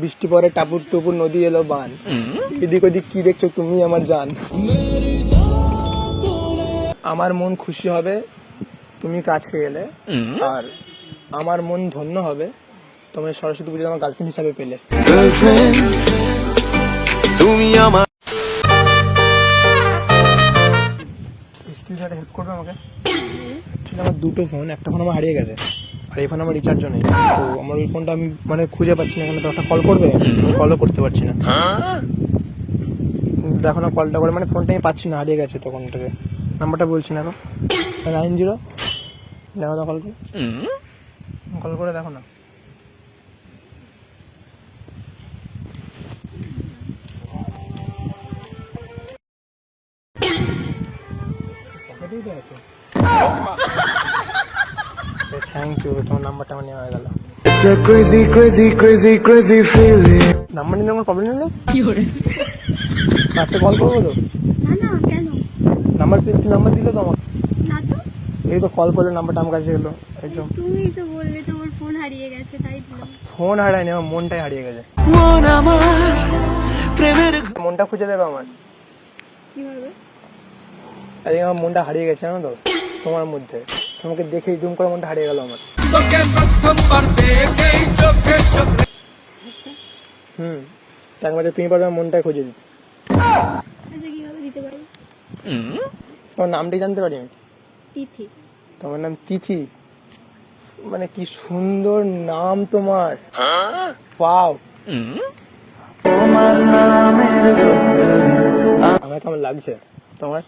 বৃষ্টি পরে টাপুর টুপুর নদী এলো বান, এদিক ওদিক কি দেখছো তুমি আমার জান। আমার মন খুশি হবে তুমি কাছে এলে, আর আমার মন ধন্য হবে তোমার সরস্বতী পুজো আমার গার্লফ্রেন্ড হিসাবে পেলে। তুমি আমার হেল্প করবে আমাকে? আমার দুটো ফোন, একটা ফোন আমার হারিয়ে গেছে আর এই ফোন আমার রিচার্জও নেই। তো আমার ওই ফোনটা আমি মানে খুঁজে পাচ্ছি না, এখানে তো একটা কল করবে, কলও করতে পারছি না। দেখো না কলটা করে, মানে ফোনটা আমি পাচ্ছি না, হারিয়ে গেছে তখন থেকে। নাম্বারটা বলছি না, 90 দেখো না, কল করে দেখো না। পকেটেই তো আছে। থ্যাংক ইউ, তোমার নাম্বারটা আমার নেওয়া হয়ে গেল। It's a crazy, crazy, crazy, crazy feeling. Number নিলে আমার প্রবলেম হলো কি করে? রাতে কল করবো তো? না না, কেন? নাম্বার দিলে তো আমাকে। না তো। এই তো কল করলে নাম্বারটা আমার কাছে এলো। একদম তুমি তো বললে তোমার ফোন হারিয়ে গেছে, তাই দিলাম। ফোন হারায়নি, আমার মনটাই হারিয়ে গেছে। মন আমার প্রেমের মনটা খুঁজে দেবে আমার কিভাবে? আরে আমার মনটা হারিয়ে গেছে জানো তো তোমার মধ্যে। তোমাকে দেখেই দুম করে মনটা হারিয়ে গেল আমার। একবার তুমি পারবে মনটাই খুঁজে দিতে। আচ্ছা, কিভাবে দিতে পারি? তোমার নামটাই জানতে পারি আমি? তিথি। তোমার নাম তিথি? মানে কি সুন্দর নাম তোমার। ওয়াও, আমার কেমন লাগছে তোমার?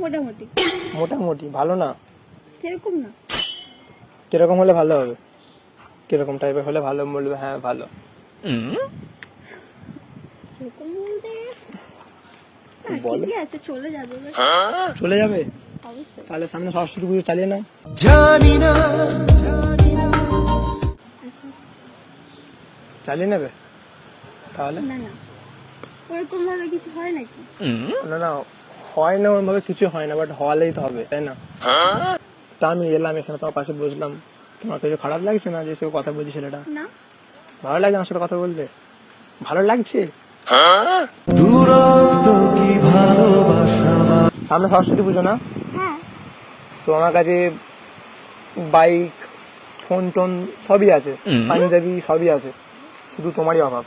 মোটামুটি। মোটামুটি ভালো না? সেরকম না। কিরকম হলে ভালো হবে? কিরকম টাইপের হলে ভালো বলবে? হ্যাঁ ভালো। সেরকম বলতে বলো। ঠিকই আছে, চলে যাবে। চলে যাবে? অবশ্যই। তাহলে সামনে সরস্বতী পুজো চালিয়ে নাও। আচ্ছা, চালিয়ে নেবে তাহলে? না না, ওরকম ভাবে কিছু হয় নাকি? না না, হয় না ওরভাবে কিছু হয় না, বাট হওয়ালেই তো হবে, তাই না? তা আমি এলাম এখানে, তোমার পাশে বসলাম, তোমার কিছু খারাপ লাগছে না যে সে কথা বলছি ছেলেটা? না। ভালো লাগছে আমার সাথে কথা বলতে? ভালো লাগছে। সামনে সরস্বতী পুজো না? হ্যাঁ। তো আমার কাছে বাইক, ফোন টোন সবই আছে, পাঞ্জাবি সবই আছে, শুধু তোমারই অভাব।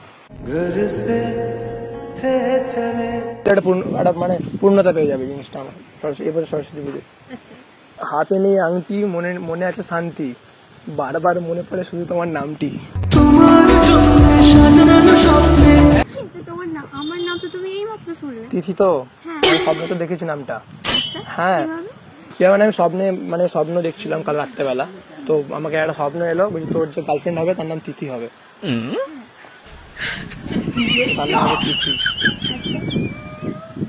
একটা মানে পূর্ণতা পেয়ে যাবে জিনিসটা আমার এবারে সরস্বতী পুজো। আচ্ছা। হাতে নেই আংটি, মনে আছে শান্তি, বারবার মনে পড়ে শুধু তোমার নামটি। কিন্তু তোমার নাম, আমার নাম তো তুমি এইমাত্র শুনলে। তিথি তো? হ্যাঁ। আমি স্বপ্নে তো দেখেছি নামটা। হ্যাঁ, কিভাবে? মানে আমি স্বপ্ন দেখছিলাম কাল রাত্রেবেলা, তো আমাকে একটা স্বপ্ন এলো, তোর যে গার্লফ্রেন্ড হবে তার নাম তিথি হবে। তার নাম হবে তিথি।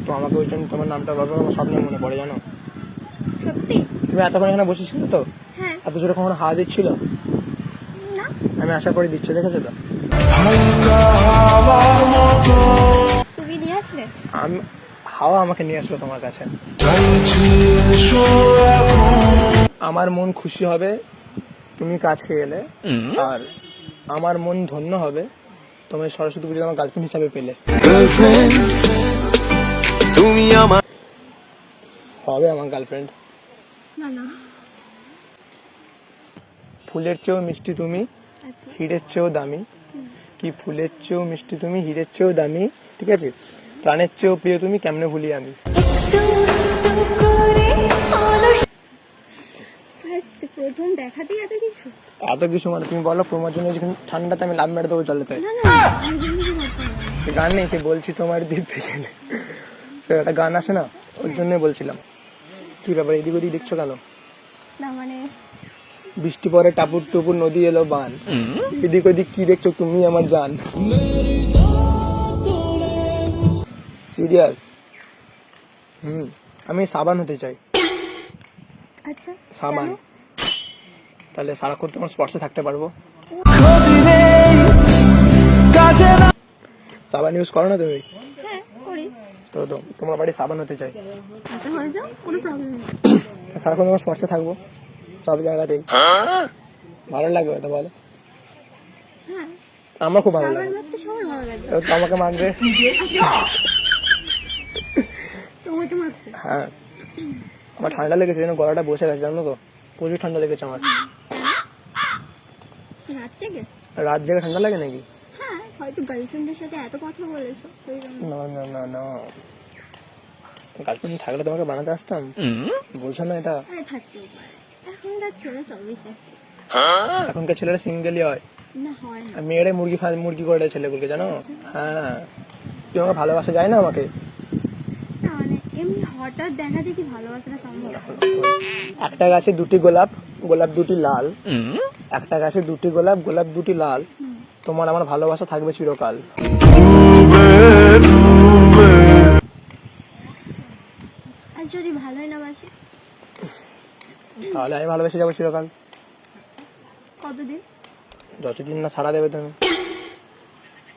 তো আমাকে ওই জন্য তোমার নামটা বারবার আমার স্বপ্নে মনে পড়ে জানো। সত্যি? তুমি এতক্ষণ এখানে বসেছিল তো? হ্যাঁ। এত জোরে কখনো হাওয়া দিচ্ছিল? না। আমি আশা করি দিচ্ছে, দেখেছো তো? তুমি নিয়ে আসলে? আমি হাওয়া আমাকে নিয়ে আসলো তোমার কাছে। আমার মন খুশি হবে তুমি কাছে এলে, আর আমার মন ধন্য হবে তোমার সরস্বতী পুজো আমার গার্লফ্রেন্ড হিসাবে পেলে। তুমি আমার হবে আমার গার্লফ্রেন্ড। না না। ফুলের চেয়েও মিষ্টি তুমি, আচ্ছা। হিরের চেয়েও দামি। কি ফুলের চেয়েও মিষ্টি তুমি, হিরের চেয়েও দামি, ঠিক আছে? প্রাণের চেয়েও প্রিয় তুমি, কেমনে ভুলি আমি। প্রথম দেখাতেই এত কিছু? এত কিছু মানে তুমি বলো, প্রমার জন্য যখন ঠান্ডাতে আমি লাভ মেরে দেবো জলেতে। না না, আমি জিনিস করতে হবে। সে গান নেই, সে বলছি তোমার দিব্যে গেলে, সে একটা গান আছে না, ওর জন্যই বলছিলাম। কি ব্যাপার এদিক ওদিক দেখছো কেন? না মানে বৃষ্টি পরে টাপুর টুপুর নদী এলো বান, এদিক ওদিক কি দেখছো তুমি আমার জান। সিরিয়াস? আমি সাবান হতে চাই। আচ্ছা, সাবান। কেন? তাহলে সারাক্ষণ তোমার স্পর্শে থাকতে পারবো। সাবান ইউজ করো না তুমি? হ্যাঁ, করি। তো তোমার বাড়ি সাবান হতে চাই। আচ্ছা, হয়ে যাও, কোনো প্রবলেম নেই। সারাক্ষণ তোমার স্পর্শে থাকবো সব জায়গাতেই, ভালো লাগবে তো বলো? হ্যাঁ। আমার খুব ভালো সাবান লাগে। মারতে সবার ভালো লাগে, তো আমাকে মারবে? তোমাকে মারতে। হ্যাঁ, আমার ঠান্ডা লেগেছে, যেন গলাটা বসে গেছে, জানো তো, প্রচুর ঠান্ডা লেগেছে আমার। রাত জেগে? রাত জেগে ঠান্ডা লাগে নাকি? হ্যাঁ, হয়তো গার্লফ্রেন্ডের সাথে এত কথা বলেছো ওই জন্য। না না না না, গার্লফ্রেন্ড থাকলে তোমাকে বানাতে আসতাম, বলছো না এটা? আরে থাকতেও পারে, এখনকার ছেলে তো বিশ্বাস করি। এখনকার ছেলেরা সিঙ্গেলই হয়, না হয় না। আর মেয়েরাই মুরগি করে দেয় ছেলেগুলোকে, জানো? হ্যাঁ, তুই আমাকে ভালোবাসা যায় না আমাকে? না মানে এমনি হঠাৎ দেখা দেখি ভালোবাসাটা সম্ভব। একটা গাছে দুটি গোলাপ, গোলাপ দুটি লাল, একটা গাছে দুটি গোলাপ, গোলাপ দুটি লাল, তোমার আমার ভালোবাসা থাকবে চিরকাল। আর যদি ভালোই না বাসে? তাহলে আমি ভালোবেসে যাবো চিরকাল, কতদিন? যতদিন না ছাড়া দেবে তুমি।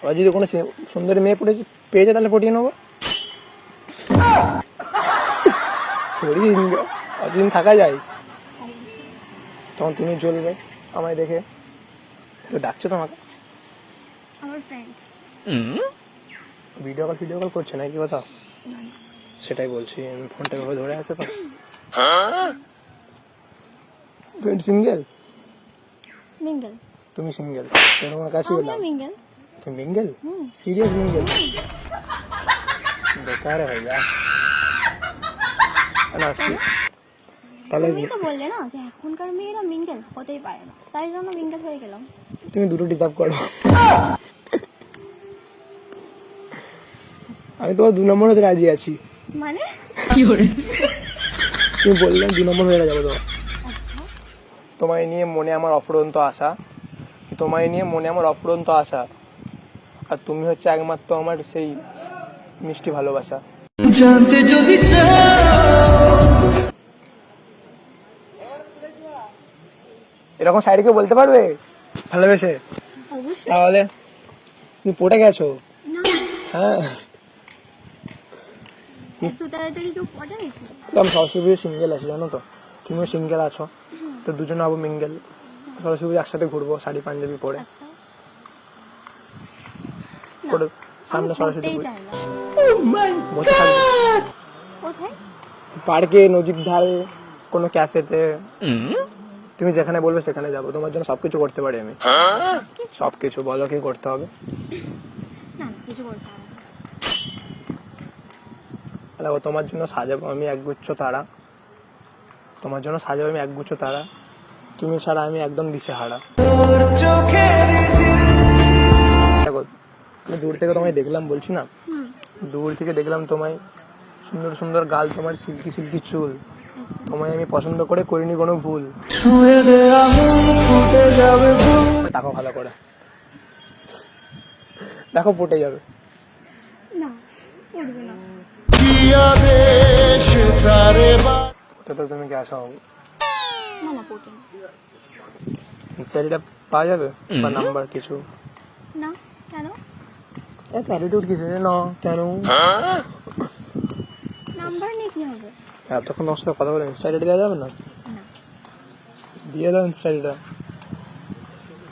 আবার যদি কোনো সুন্দরী মেয়ে পেয়েছে তাহলে পটিয়ে নেবো। অতদিন থাকা যায়, তখন তুমি জ্বলবে আমায় দেখে। তো ডাকছো তোমাকে? আমার ফ্রেন্ড। ভিডিও কল করছে নাকি কোথাও? সেটাই বলছি, আমি ফোনটা এভাবে ধরে আছে তো। Friend single? মিঙ্গেল। তুমি সিঙ্গেল? তোমার কাছে আমিও মিঙ্গেল। তুমি মিঙ্গেল? Serious mingle? বেকার হয়ে যা না। তাহলে তুমি তো বললে না যে এখনকার মেয়েরা মিঙ্গেল হতেই পারে না, তাই জন্য মিঙ্গেল হয়ে গেলাম। তুমি দুটো ডিজার্ভ করো। আমি তোমার 2 নম্বর হতে রাজি আছি। মানে তুমি বললে 2 নম্বর হয়ে যাবো তোমার। তোমায় নিয়ে মনে আমার অফুরন্ত আশা, তোমায় নিয়ে মনে আমার অফুরন্ত আশা, আর তুমি হচ্ছে একমাত্র আমার সেই মিষ্টি ভালোবাসা। জানতে যদি এরকম সাইডে কেউ বলতে পারবে ভালোবেসে? অবশ্যই। তাহলে তুমি পড়ে গেছো। না, হ্যাঁ, এত তাড়াতাড়ি কেউ পড়ে নাকি? তো আমি সরস্বতী পুজো সিঙ্গেল আছি, জানো তো, তুমিও সিঙ্গেল আছো, তো দুজনে হবো মিঙ্গেল। সরস্বতী পুজো একসাথে ঘুরবো শাড়ি পাঞ্জাবি পরে। আচ্ছা, পরে সামনে সরস্বতী পড়তেই পুজো চাই না। বসে থাকবো কোথায়? পার্কে, নদীর ধারে, কোনো ক্যাফেতে, তুমি যেখানে বলবে সেখানে যাবো। তোমার জন্য সবকিছু করতে পারি আমি, সবকিছু। বলো কি করতে হবে? না না, কিছু বলতে হবে না। দেখো, তোমার জন্য সাজাবো আমি একগুচ্ছ তারা, তোমার জন্য সাজাবো আমি একগুচ্ছ তারা, তুমি ছাড়া আমি একদম দিশেহারা। দেখো, আমি দূর থেকে তোমায় দেখলাম, বলছি না, দূর থেকে দেখলাম তোমায়, সুন্দর সুন্দর গাল, তোমার সিল্কি সিল্কি চুল, তোমায় আমি পছন্দ করে করিনি কোনো ভুল। দেখো ভালো করে, দেখো পটে যাবে। না, পড়বে না। ওটা তো তুমি কি আসো? না না, পড়বে না। ইনস্টাটা পাওয়া যাবে বা নাম্বার কিছু? না, কেন? এত অ্যাটিটিউড কিছু না কেন? নাম্বার নিয়ে কি হবে? এতক্ষণ তোমার সাথে কথা বলে ইনস্টাটা দেওয়া যাবে না? না। দিয়ে দাও ইনস্টাটা,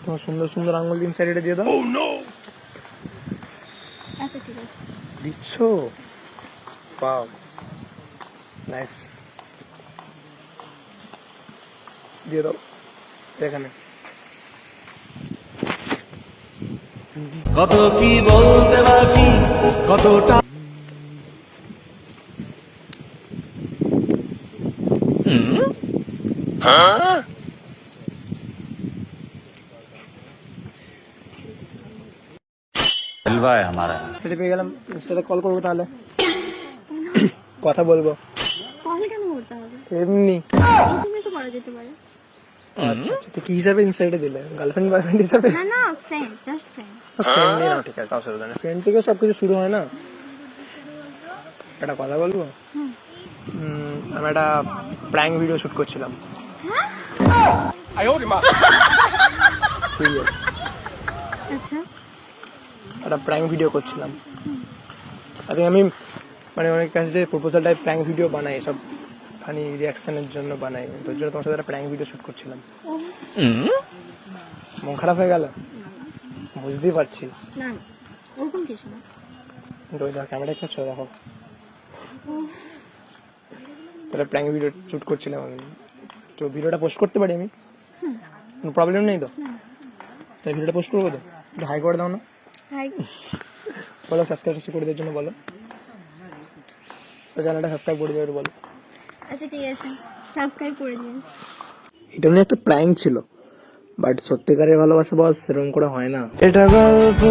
তোমার সুন্দর সুন্দর আঙুল দিয়ে ইনস্টাটা দিয়ে দাও। আচ্ছা ঠিক আছে। দিচ্ছ? পাও, নাইস, দিয়ে দাও এখানে। কত কি বলতে বাকি, কতটা जलवा है हमारा। সেটা পেয়ে গেলাম, ইনস্টাতে কল করবো তাহলে, কথা বলবো। কল কেন করতে হবে? এমনি। এসএমএস করা যেতে পারে। আচ্ছা আচ্ছা, তো কি হিসাবে ইনস্টাটা দিলে? গার্লফ্রেন্ড বয়ফ্রেন্ড হিসাবে? না না, ফ্রেন্ড, জাস্ট ফ্রেন্ড। ফ্রেন্ড নেই না, ঠিক আছে, অসুবিধা নেই, ফ্রেন্ড থেকে সবকিছু শুরু হয় না। একটা কথা বলবো, আমি একটা প্র্যাঙ্ক ভিডিও শুট করছিলাম। সিরিয়াস, আচ্ছা, একটা প্র্যাঙ্ক ভিডিও করছিলাম। আমি মানে অনেক কাছে প্রপোজাল টাইপ প্র্যাঙ্ক ভিডিও বানাই, সব ফানি রিয়াকশনের জন্য বানাই, তোর জন্য তোমার সাথে একটা প্র্যাঙ্ক ভিডিও শুট করছিলাম। ও মন খারাপ হয়ে গেল? বুঝতেই পারছি। না না ওরকম কিছু না। কিন্তু ওই দেখো ক্যামেরা করছো দেখো, তাহলে প্র্যাঙ্ক ভিডিও শুট করছিলাম আমি, তো ভিডিওটা পোস্ট করতে পারি আমি, কোনো প্রবলেম নেই তো? তাই ভিডিওটা পোস্ট করবো তো? একটু হাই করে দাও না, হাই। বলো সাবস্ক্রাইব করে দেওয়ার জন্য বলো, তো চ্যানেলটা সাবস্ক্রাইব করে দেওয়ার বলো। আচ্ছা ঠিক আছে, সাবস্ক্রাইব করে দিন। এটা নিয়ে একটা প্র্যাঙ্ক ছিল, বাট সত্যিকারের ভালোবাসা বস সেরকম করে হয় না। এটা গল্প